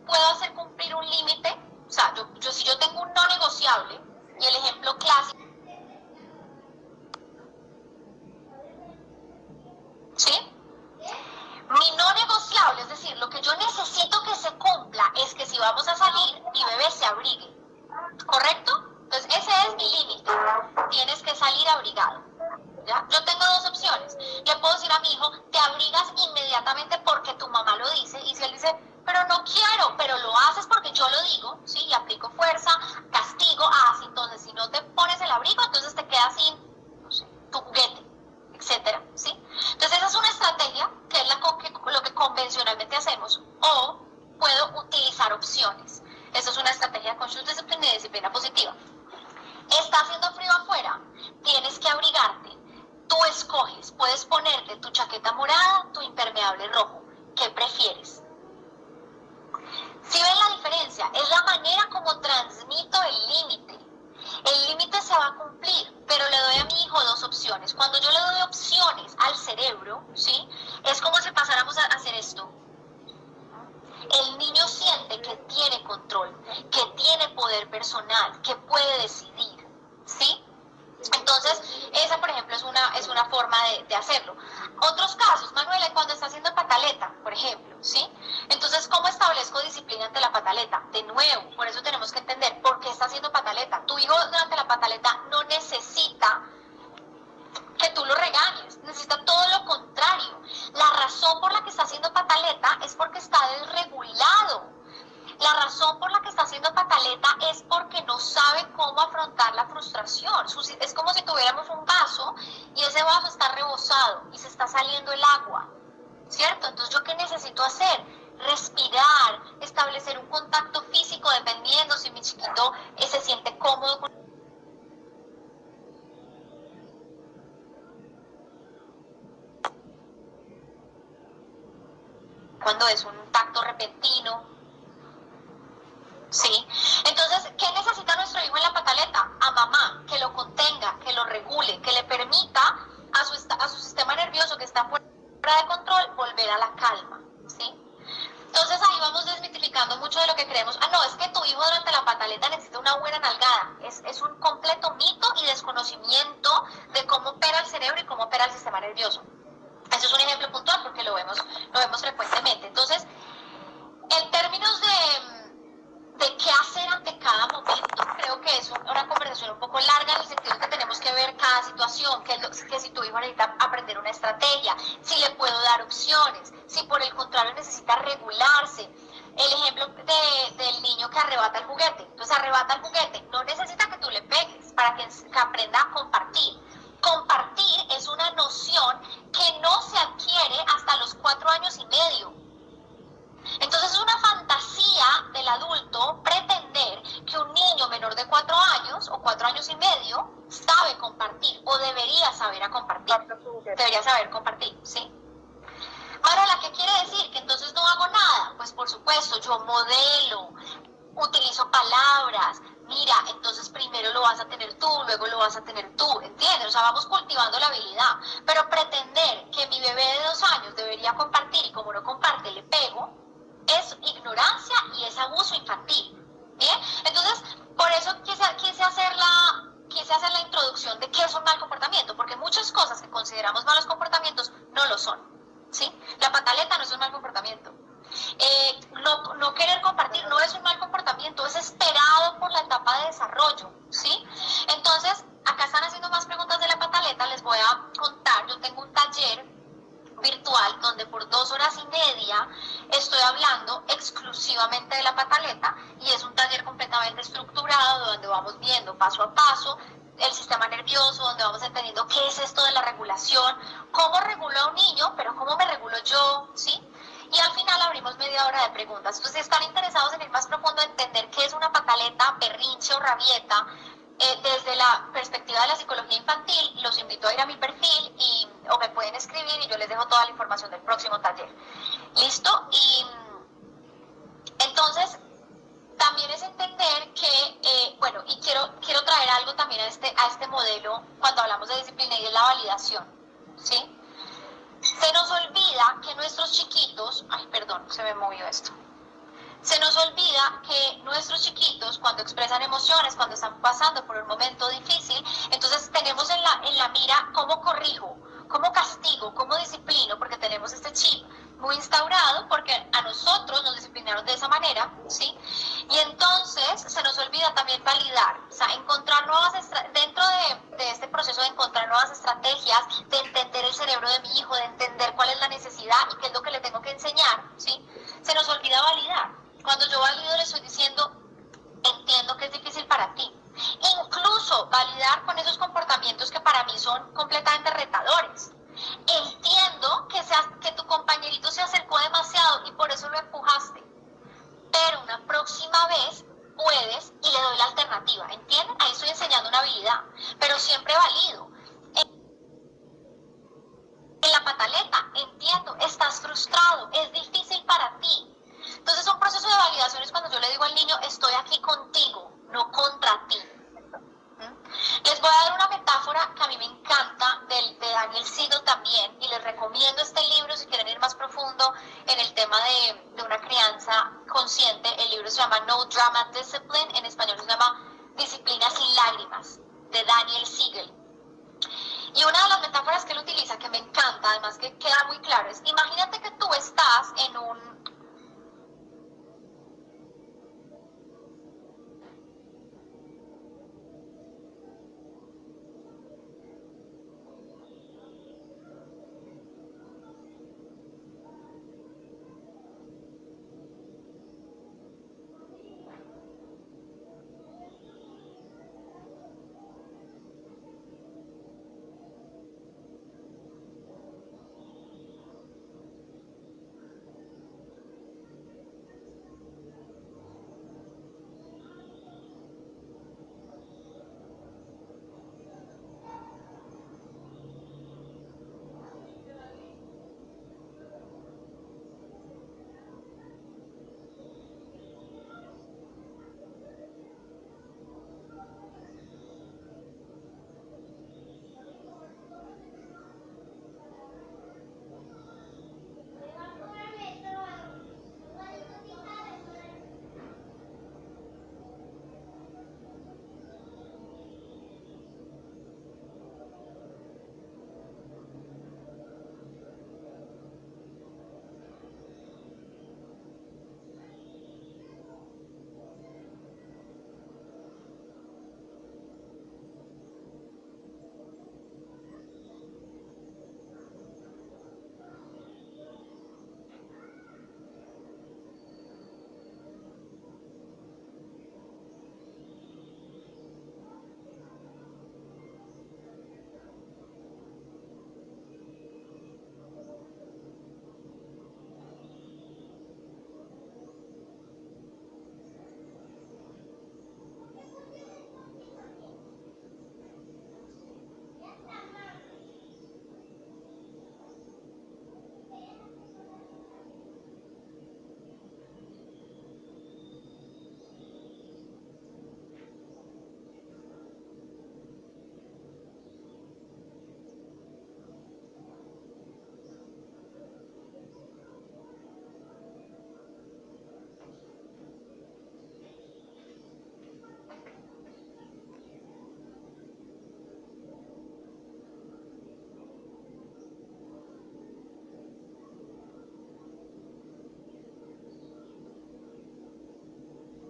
puedo hacer cumplir un límite, o sea, si yo tengo un no negociable, y el ejemplo clásico, ¿sí? Mi no negociable, es decir, lo que yo necesito que se cumpla es que si vamos a salir, mi bebé se abrigue, ¿correcto? Entonces ese es mi límite, tienes que salir abrigado, ¿ya? Yo tengo dos opciones, le puedo decir a mi hijo, te abrigas inmediatamente porque tu mamá lo dice, y si él dice, pero no quiero, pero lo haces porque yo lo digo, ¿sí? Y aplico fuerza, castigo, sí, entonces si no te pones el abrigo, entonces te quedas sin, no sé, tu juguete, etcétera, ¿sí? Entonces esa es una estrategia que es lo que convencionalmente hacemos, o puedo utilizar opciones. Esa es una estrategia de conscious discipline y disciplina positiva. Está haciendo frío afuera, tienes que abrigarte, tú escoges, puedes ponerte tu chaqueta morada, tu impermeable rojo, ¿qué prefieres? ¿Sí ven la diferencia? Es la manera como transmito el límite. El límite se va a cumplir, pero le doy a mi hijo dos opciones. Cuando yo le doy opciones al cerebro, ¿sí? Es como si pasáramos a hacer esto. El niño siente que tiene control, que tiene poder personal, que puede decidir, ¿sí? Entonces, esa, por ejemplo, es una forma de hacerlo. Otros casos, Manuela, cuando está haciendo pataleta, por ejemplo, ¿sí? Entonces, ¿cómo establezco disciplina ante la pataleta? De nuevo, por eso tenemos que entender por qué está haciendo pataleta. Tu hijo durante la pataleta no necesita que tú lo regañes, necesita todo lo contrario. La razón por la que está haciendo pataleta es porque está desregulado. La razón por la que está haciendo pataleta es porque no sabe cómo afrontar la frustración. Es como si tuviéramos un vaso y ese vaso está rebosado y se está saliendo el agua, ¿cierto? Entonces, ¿yo qué necesito hacer? Respirar, establecer un contacto físico, dependiendo si mi chiquito se siente cómodo con cuando es un tacto repentino, ¿sí? Entonces, ¿qué necesita nuestro hijo en la pataleta? A mamá, que lo contenga, que lo regule, que le permita a su sistema nervioso que está fuera de control volver a la calma, ¿sí? Entonces ahí vamos desmitificando mucho de lo que creemos. No, es que tu hijo durante la pataleta necesita una buena nalgada. Es un completo mito y desconocimiento de cómo opera el cerebro y cómo opera el sistema nervioso. Ese es un ejemplo puntual porque lo vemos frecuentemente. Entonces, en términos de qué hacer ante cada momento, creo que es una conversación un poco larga en el sentido de que tenemos que ver cada situación, que si tu hijo necesita aprender una estrategia, si le puedo dar opciones, si por el contrario necesita regularse. El ejemplo del niño que arrebata el juguete. Entonces arrebata el juguete, no necesita que tú le pegues para que aprenda a compartir. Compartir es una noción que no se adquiere hasta los 4 años y medio. Entonces es una fantasía del adulto pretender que un niño menor de 4 años o 4 años y medio sabe compartir o debería saber a compartir. Debería saber compartir, ¿sí? Ahora, ¿qué quiere decir? Que entonces no hago nada. Pues por supuesto, yo modelo, utilizo palabras. Mira, entonces primero lo vas a tener tú, luego lo vas a tener tú, ¿entiendes? O sea, vamos cultivando la habilidad. Pero pretender que mi bebé de 2 años debería compartir y como no comparte le pego, es ignorancia y es abuso infantil, ¿bien? Entonces, por eso quise hacer la introducción de qué es un mal comportamiento, porque muchas cosas que consideramos malos comportamientos no lo son, ¿sí? La pataleta no es un mal comportamiento. No querer compartir no es un mal comportamiento, es esperado por la etapa de desarrollo, ¿sí? Entonces, acá están haciendo más preguntas de la pataleta, les voy a contar, yo tengo un taller virtual donde por 2 horas y media estoy hablando exclusivamente de la pataleta y es un taller completamente estructurado donde vamos viendo paso a paso el sistema nervioso, donde vamos entendiendo qué es esto de la regulación, cómo regulo a un niño, pero cómo me regulo yo, ¿sí? Y al final abrimos media hora de preguntas. Entonces, si están interesados en ir más profundo, entender qué es una pataleta, berrinche o rabieta, desde la perspectiva de la psicología infantil, los invito a ir a mi perfil o me pueden escribir y yo les dejo toda la información del próximo taller. ¿Listo? Entonces, también es entender que, bueno, y quiero traer algo también a este modelo cuando hablamos de disciplina y de la validación, ¿sí? Se nos olvida que nuestros chiquitos, ay, perdón, se me movió esto. Se nos olvida que nuestros chiquitos, cuando expresan emociones, cuando están pasando por un momento difícil, entonces tenemos en la mira cómo corrijo, cómo castigo, cómo disciplino, porque tenemos este chip muy instaurado, porque a nosotros nos disciplinaron de esa manera, ¿sí? Y entonces se nos olvida también validar, o sea, encontrar dentro de este proceso de encontrar nuevas estrategias, de entender el cerebro de mi hijo, de entender cuál es la necesidad y qué es lo que le tengo que enseñar, ¿sí? Se nos olvida validar. Cuando yo valido le estoy diciendo, entiendo que es difícil para ti. Incluso validar con esos comportamientos que para mí son completamente retadores. Entiendo que tu compañerito se acercó demasiado y por eso lo empujaste. Pero una próxima vez puedes y le doy la alternativa. ¿Entienden? Ahí estoy enseñando una habilidad. Pero siempre valido. En la pataleta, entiendo, estás frustrado, es difícil para ti. Entonces son procesos de validaciones cuando yo le digo al niño, estoy aquí contigo, no contra ti. Les voy a dar una metáfora que a mí me encanta, de Daniel Siegel también, y les recomiendo este libro si quieren ir más profundo en el tema de una crianza consciente. El libro se llama No Drama Discipline, en español se llama Disciplina sin lágrimas, de Daniel Siegel. Y una de las metáforas que él utiliza, que me encanta, además que queda muy claro, es, imagínate que tú estás en un...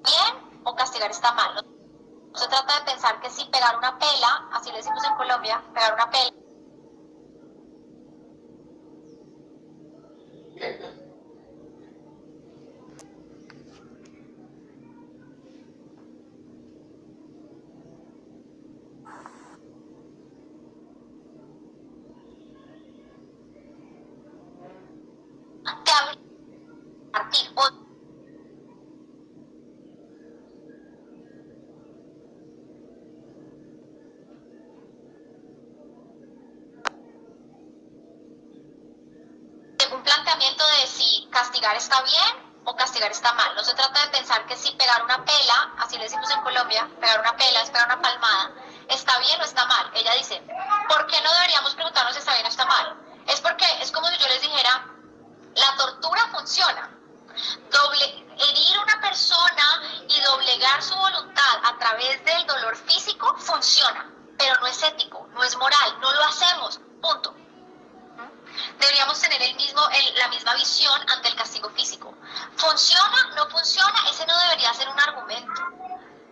Bien o castigar está mal. No se trata de pensar que si pegar una pela, así le decimos en Colombia, pegar una pela, te abre partir o un planteamiento de si castigar está bien o castigar está mal. No se trata de pensar que si pegar una pela, así le decimos en Colombia, pegar una pela es pegar una palmada, está bien o está mal. Ella dice, ¿por qué no deberíamos preguntarnos si está bien o está mal? Es porque es como si yo les dijera, la tortura funciona. Herir a una persona y doblegar su voluntad a través del dolor físico funciona, pero no es ético, no es moral, no lo hacemos, punto. Deberíamos tener la misma visión ante el castigo físico. ¿Funciona? ¿No funciona? Ese no debería ser un argumento.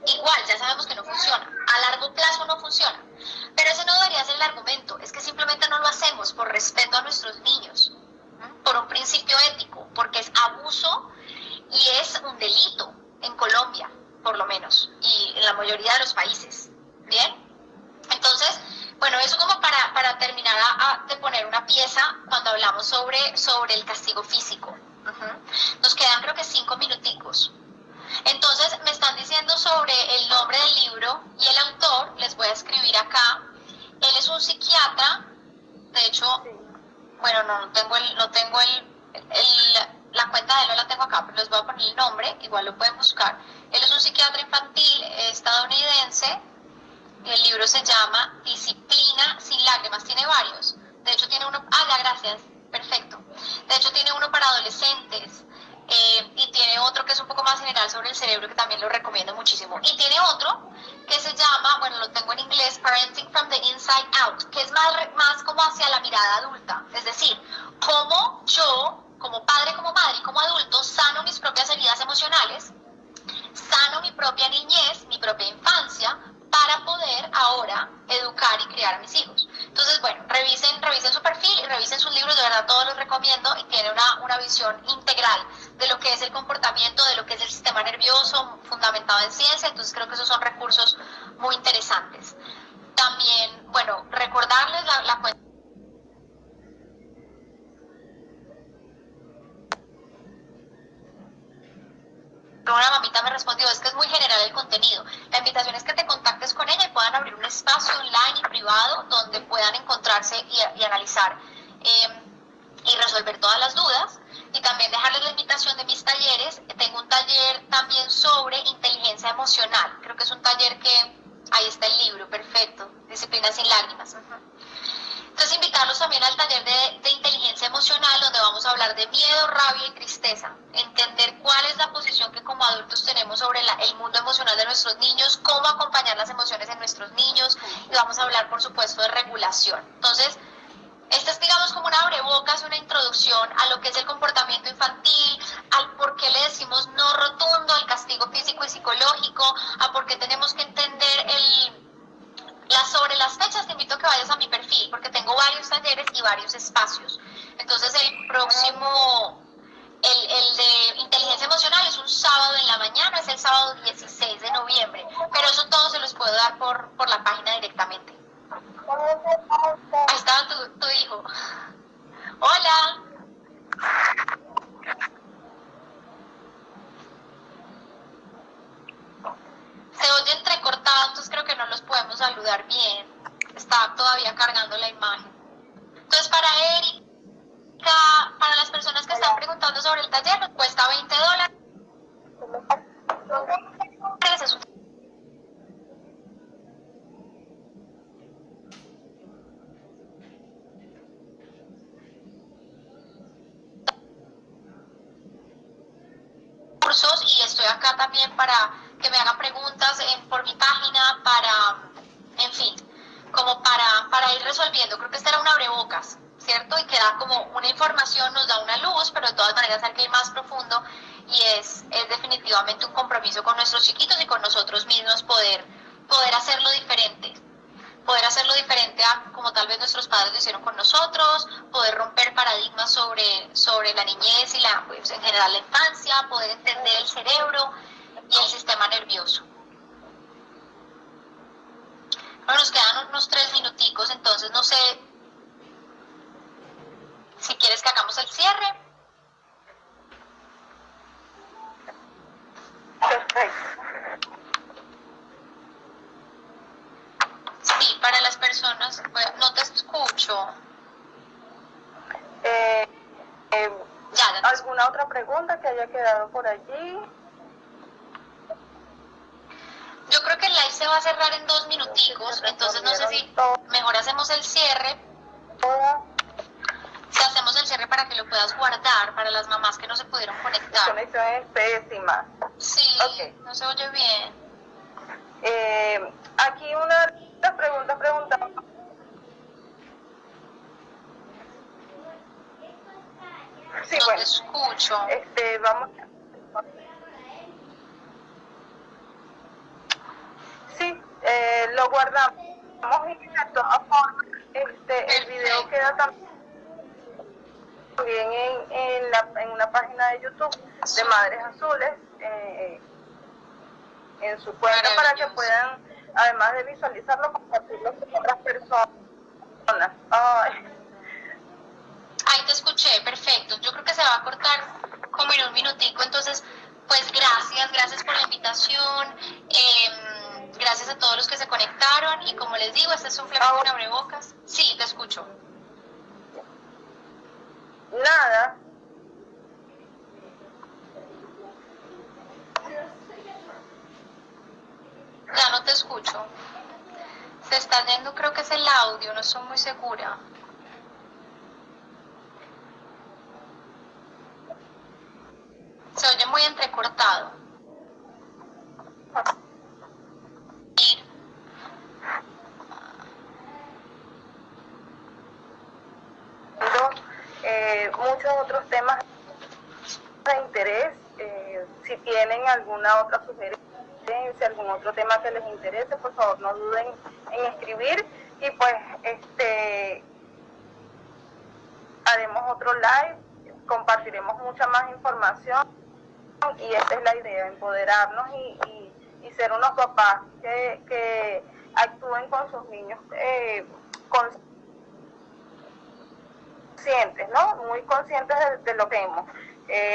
Igual, ya sabemos que no funciona. A largo plazo no funciona. Pero ese no debería ser el argumento. Es que simplemente no lo hacemos por respeto a nuestros niños. Por un principio ético. Porque es abuso y es un delito en Colombia, por lo menos. Y en la mayoría de los países. ¿Bien? Entonces, bueno, eso como para terminar de poner una pieza cuando hablamos sobre el castigo físico. Nos quedan creo que 5 minuticos. Entonces me están diciendo sobre el nombre del libro y el autor, les voy a escribir acá. Él es un psiquiatra, de hecho, bueno, no tengo la cuenta de él no la tengo acá, pero les voy a poner el nombre, igual lo pueden buscar. Él es un psiquiatra infantil estadounidense. El libro se llama Disciplina sin lágrimas, tiene varios. De hecho tiene uno, ya gracias, perfecto. De hecho tiene uno para adolescentes y tiene otro que es un poco más general sobre el cerebro que también lo recomiendo muchísimo. Y tiene otro que se llama, bueno lo tengo en inglés, Parenting from the Inside Out, que es más como hacia la mirada adulta. Es decir, cómo yo, como padre, como madre y como adulto, sano mis propias heridas emocionales, sano mi propia niñez, mi propia infancia, para poder ahora educar y criar a mis hijos. Entonces, bueno, revisen su perfil y revisen sus libros, de verdad todos los recomiendo y tiene una visión integral de lo que es el comportamiento, de lo que es el sistema nervioso fundamentado en ciencia, entonces creo que esos son recursos muy interesantes. También, bueno, recordarles la cuenta. Una mamita me respondió, es que es muy general el contenido. La invitación es que te contactes con ella y puedan abrir un espacio online y privado donde puedan encontrarse y analizar y resolver todas las dudas. Y también dejarles la invitación de mis talleres. Tengo un taller también sobre inteligencia emocional. Creo que es un taller que, ahí está el libro, perfecto, Disciplina sin lágrimas. Entonces invitarlos también al taller de inteligencia emocional, donde vamos a hablar de miedo, rabia y tristeza, entender cuál es la posición que como adultos tenemos sobre el mundo emocional de nuestros niños, cómo acompañar las emociones en nuestros niños, y vamos a hablar por supuesto de regulación. Entonces, esta es digamos como una abrebocas, una introducción a lo que es el comportamiento infantil, al por qué le decimos no rotundo al castigo físico y psicológico, a por qué tenemos que entender sobre las fechas. Te invito a que vayas a mi perfil porque tengo varios talleres y varios espacios. Entonces el próximo, el de inteligencia emocional es un sábado en la mañana, es el sábado 16 de noviembre, pero eso todo se los puedo dar por la página directamente. Ahí estaba tu hijo. Hola. Se oye entrecortado, entonces creo que no los podemos saludar bien. Está todavía cargando la imagen. Entonces para Erika, para las personas que están preguntando sobre el taller, nos cuesta $20. Es un cursos y estoy acá también para que me hagan preguntas por mi página, en fin, como para ir resolviendo. Creo que esta era una abrebocas, ¿cierto? Y que da como una información, nos da una luz, pero de todas maneras hay que ir más profundo y es definitivamente un compromiso con nuestros chiquitos y con nosotros mismos poder hacerlo diferente. Poder hacerlo diferente a como tal vez nuestros padres lo hicieron con nosotros, poder romper paradigmas sobre la niñez y pues, en general la infancia, poder entender el cerebro y el sistema nervioso. Bueno, nos quedan unos 3 minuticos, entonces no sé si quieres que hagamos el cierre. Perfecto. Sí, para las personas, no te escucho. Ya ¿Alguna otra pregunta que haya quedado por allí? Yo creo que el live se va a cerrar en 2 minuticos, entonces no sé si mejor hacemos el cierre. Si hacemos el cierre para que lo puedas guardar para las mamás que no se pudieron conectar. La conexión es pésima. Sí, okay. No se oye bien. Aquí una de las preguntas preguntaba. Sí, no bueno, te escucho. Vamos. Sí, lo guardamos y de todas formas, el video queda también en una página de YouTube de Madres Azules, en su cuenta, para que puedan, además de visualizarlo, compartirlo con otras personas. Ay. Ahí te escuché, perfecto. Yo creo que se va a cortar como en un minutico, entonces, pues gracias por la invitación, gracias a todos los que se conectaron y como les digo, este es un flaco con abrebocas. Sí, te escucho. Nada. Ya no te escucho. Se está yendo, creo que es el audio, no estoy muy segura. Se oye muy entrecortado. Muchos otros temas de interés, si tienen alguna otra sugerencia, algún otro tema que les interese, por favor no duden en escribir y pues haremos otro live, compartiremos mucha más información y esta es la idea, empoderarnos y ser unos papás que actúen con sus niños conscientes, ¿no? Muy conscientes de lo que hemos,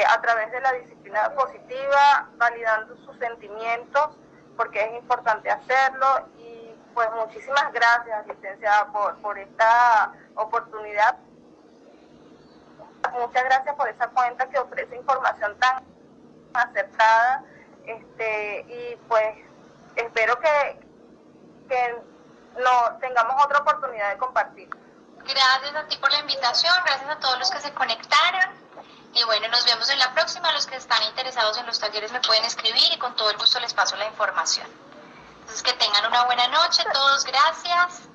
a través de la disciplina positiva, validando sus sentimientos, porque es importante hacerlo. Y pues muchísimas gracias, licenciada, por esta oportunidad. Muchas gracias por esa cuenta que ofrece información tan acertada, y pues espero que no tengamos otra oportunidad de compartir. Gracias a ti por la invitación, gracias a todos los que se conectaron y bueno, nos vemos en la próxima. Los que están interesados en los talleres me pueden escribir y con todo el gusto les paso la información. Entonces que tengan una buena noche todos, gracias.